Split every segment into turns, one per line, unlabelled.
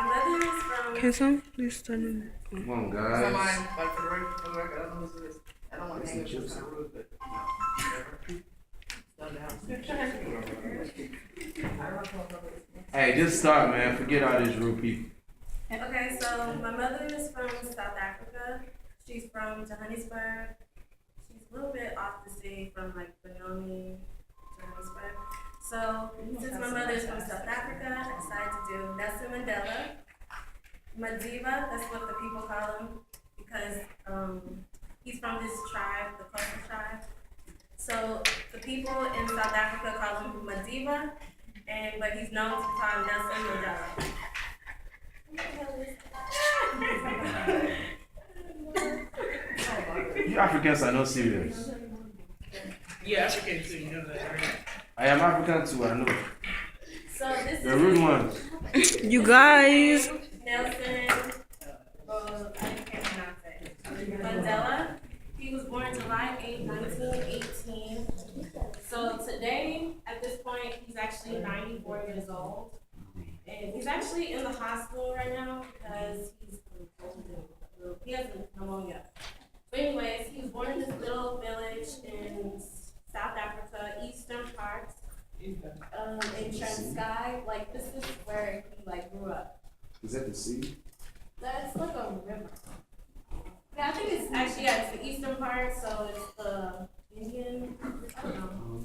My mother is from.
Can someone please turn on?
Come on, guys.
Somebody, like for the record, I don't know who this is. I don't want to hang up some kind of rude, but
Hey, just start, man. Forget all these rude people.
Okay, so my mother is from South Africa. She's from Johannesburg. She's a little bit off the sea from like Benoni, Johannesburg. So since my mother is from South Africa, I decided to do Nelson Mandela. Madiba, that's what the people call him, because he's from this tribe, the Xhosa tribe. So the people in South Africa call him Madiba, but he's known to call Nelson Mandela.
You Africans are not serious.
yeah, African too. You know that, right?
I am African too, I know.
So this
The
is
rude ones.
You guys.
Nelson, I can't pronounce it. Mandela. He was born July 8, 1918. So today, at this point, he's actually 94 years old. And he's actually in the hospital right now because he has pneumonia. But anyways, he was born in this little village in South Africa, eastern parts, in Transkei. Like, this is where he, like, grew up.
Is that the sea?
That's like a river. Yeah, I think it's actually, yeah, it's the eastern part, so it's the Indian, I don't know.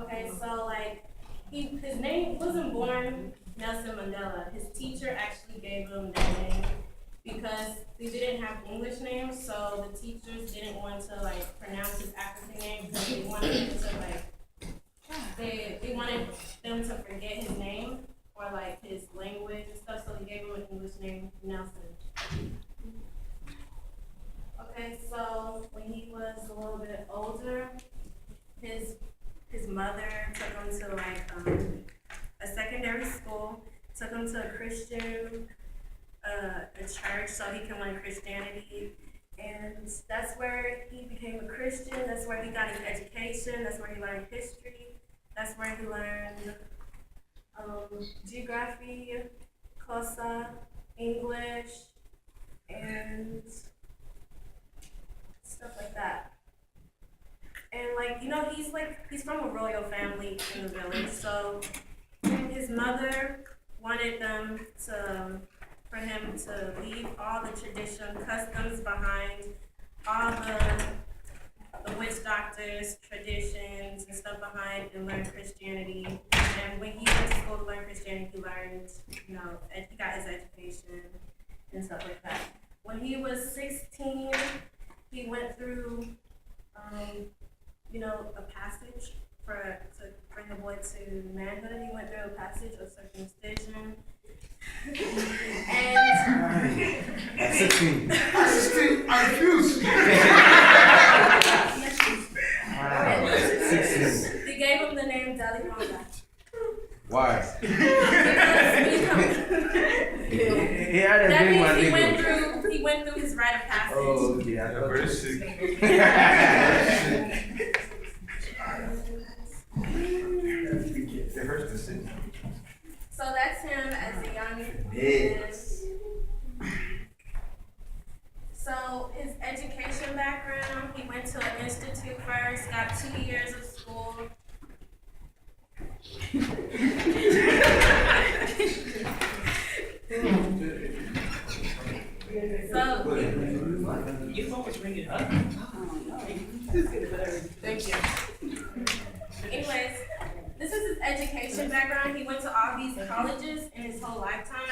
Okay, so like, his name wasn't born Nelson Mandela. His teacher actually gave him that name because they didn't have English names, so the teachers didn't want to like pronounce his African name because they wanted him to like, they wanted them to forget his name or like his language and stuff, so they gave him an English name, Nelson. Okay, so when he was a little bit older, his mother took him to like a secondary school, took him to a Christian a church so he can learn Christianity, and that's where he became a Christian. That's where he got his education. That's where he learned history. That's where he learned geography, Xhosa, English, and stuff like that. And like, you know, he's from a royal family in the village, so his mother wanted for him to leave all the tradition, customs behind, all the witch doctors, traditions, and stuff behind, and learn Christianity. And when he went to school to learn Christianity, he learned, you know, he got his education and stuff like that. When he was 16, he went through, you know, a passage to bring a boy to manhood. He went through a passage of circumcision. And
At 16.
I refuse.
They gave him the name Daliponga.
Why?
He
had a
that
big one.
means he went through his rite of passage.
Oh, okay. I thought
So that's him as a young man. So his education background, he went to an institute first, got 2 years of school. So
Your phone was ringing up. Thank you.
anyways, this is his education background. He went to all these colleges in his whole lifetime.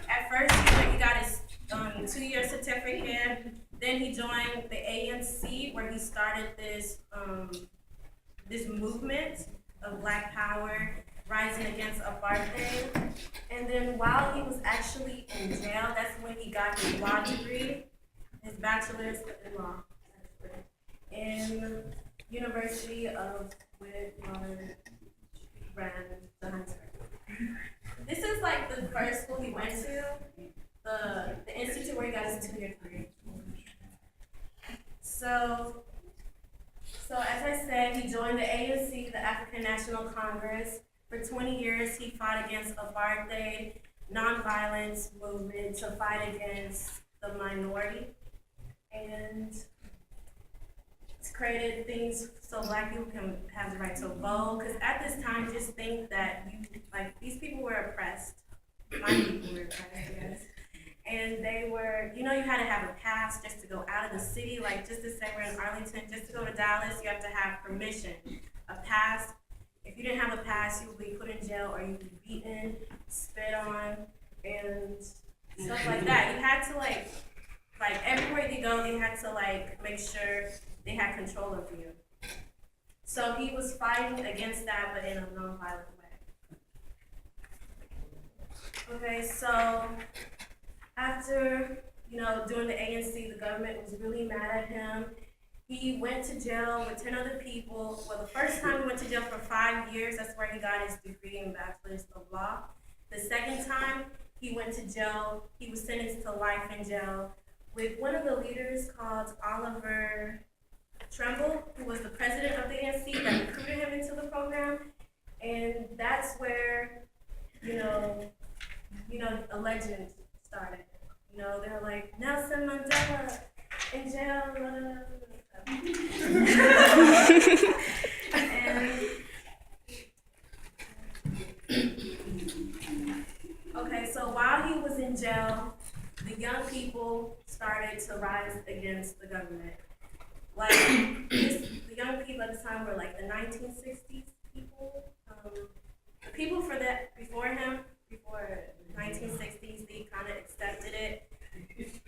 At first, he got his 2-year certificate. Then he joined the ANC, where he started this this movement of Black Power, rising against apartheid. And then while he was actually in jail, that's when he got his law degree, his bachelor's in law, in University of Witwatersrand, Johannesburg. This is like the first school he went to, the institute where he got his 2-year degree. So as I said, he joined the ANC, the African National Congress, For 20 years, he fought against apartheid, nonviolence movement to fight against the minority, and it's created things so black people can have the right to vote. Because at this time, just think that these people were oppressed. My people were oppressed, yes. And they were, you had to have a pass just to go out of the city. Like, just to say we're in Arlington, just to go to Dallas, you have to have permission, a pass. If you didn't have a pass, you would be put in jail or you would be beaten, spit on, and stuff like that. You had to, like everywhere you go, they had to, make sure they had control of you. So he was fighting against that, but in a nonviolent way. Okay, so after, during the ANC, the government was really mad at him. He went to jail with 10 other people. Well, the first time he went to jail for 5 years, that's where he got his degree in Bachelor's of Law. The second time he went to jail, he was sentenced to life in jail with one of the leaders called Oliver Trumbull, who was the president of the ANC that recruited him into the program. And that's where, a legend started. They're like, Nelson Mandela in jail. Okay, so while he was in jail, the young people started to rise against the government. The young people at the time were like the 1960s people. The people before him, before 1960s, they kind of accepted it.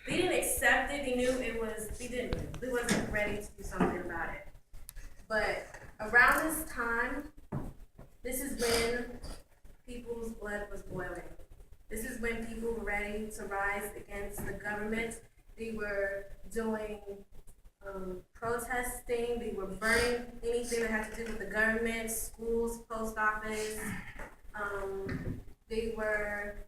They didn't accept it. They knew they wasn't ready to do something about it. But around this time, this is when people's blood was boiling. This is when people were ready to rise against the government. They were doing protesting. They were burning anything that had to do with the government, schools, post office. They were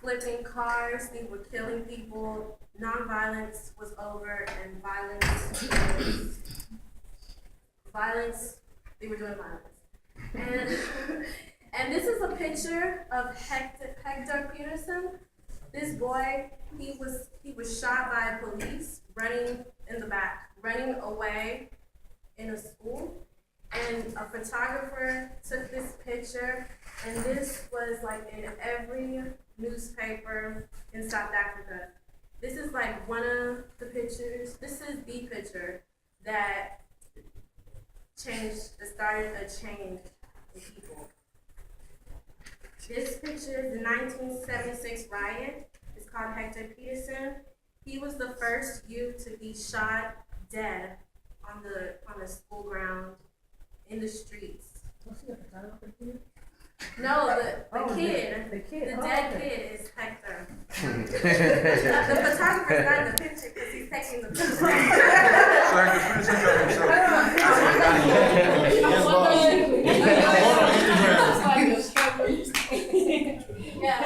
flipping cars. They were killing people. Nonviolence was over, and they were doing violence. And this is a picture of Hector Peterson. This boy, he was shot by police running in the back, running away in a school. And a photographer took this picture, and this was in every newspaper in South Africa. This is one of the pictures. This is the picture that started a change in people. This picture is the 1976 riot. It's called Hector Peterson. He was the first youth to be shot dead on the school ground in the streets. No, the kid. The dead kid is Hector. The photographer's not in the picture because he's taking the picture. Yeah.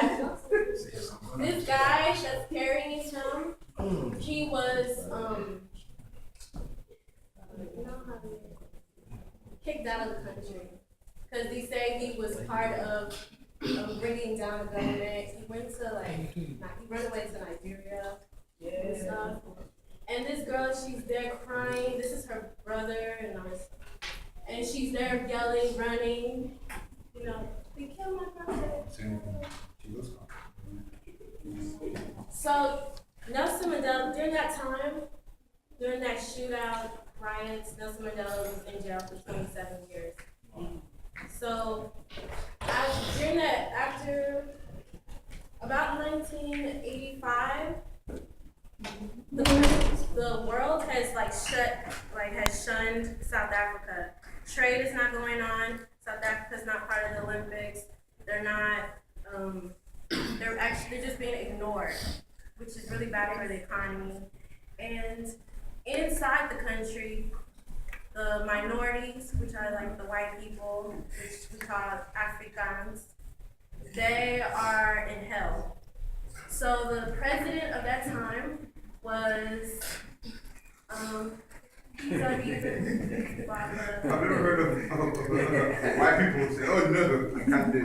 This guy that's carrying him, he was kicked out of the country because they say he was part of bringing down the government. He went to he ran away to Nigeria and stuff. And this girl, she's there crying. This is her brother and she's there yelling, running. They killed my brother. So Nelson Mandela, during that shootout riots, Nelson Mandela was in jail for 27 years. So after about 1985, the world has shunned South Africa. Trade is not going on. South Africa's not part of the Olympics. They're not. They're just being ignored, which is really bad for the economy. And inside the country, the minorities, which are the white people, which we call Afrikaans, they are in hell. So the president of that time was He's a reason.
I've never heard of white people say, oh no, I can't do it.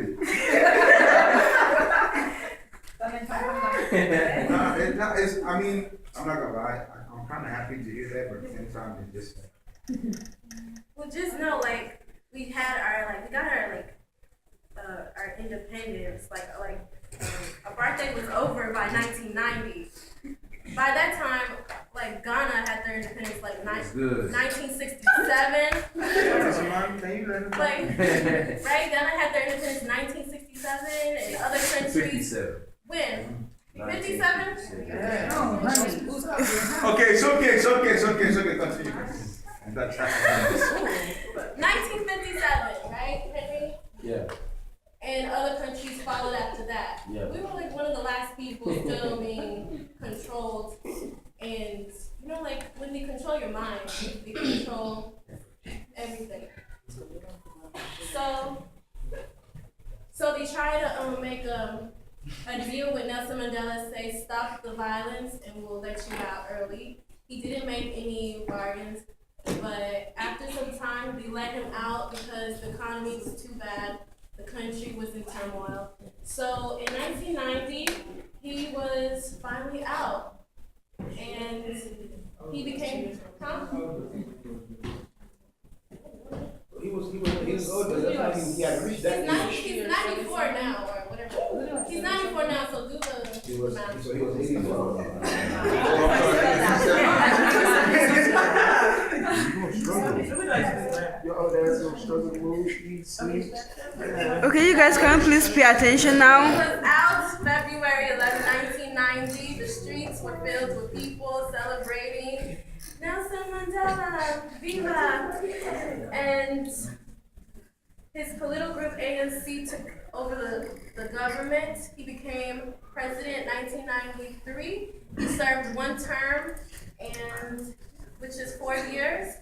I mean, I'm not gonna lie, I'm kind of happy to hear that, but at the same time, it's just like,
Well, just know, like, we got our independence, our birthday was over by 1990. By that time, like, Ghana had their independence, like,
That's good.
1967.
can you let
Like, right? Ghana had their independence in 1967, and other countries.
57.
When? 57?
Okay, it's okay, continue. That's
1957, right, Henry?
Yeah.
And other countries followed after that.
Yeah.
We were like one of the last people still being controlled. And, you know, like, when they control your mind, they control everything. So they try to make a deal with Nelson Mandela, say, stop the violence and we'll let you out early. He didn't make any bargains, but after some time, they let him out because the economy was too bad. The country was in turmoil. So in 1990, he was finally out. And he became,
He was older, that's why he had reached that age.
he's 94 now, or whatever. He's 94 now, so do the math.
So he was 84.
Okay, you guys can please pay attention
He
now.
was out February 11, 1990. The streets were filled with people celebrating Nelson Mandela, Viva! And his political group ANC took over the government. He became president in 1993. He served one term, and which is 4 years.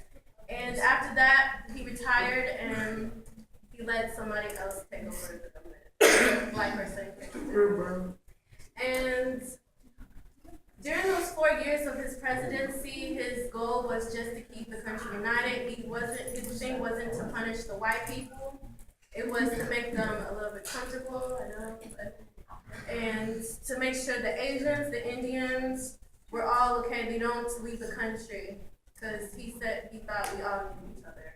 And after that, he retired and he let somebody else take over the government. Black person. And during those 4 years of his presidency, his goal was just to keep the country united. His thing wasn't to punish the white people. It was to make them a little bit comfortable, and to make sure the Asians, the Indians, were all okay. They don't leave the country, because he said he thought we all needed each other.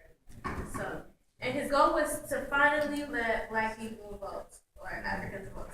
So, and his goal was to finally let Black people vote, or Africans vote.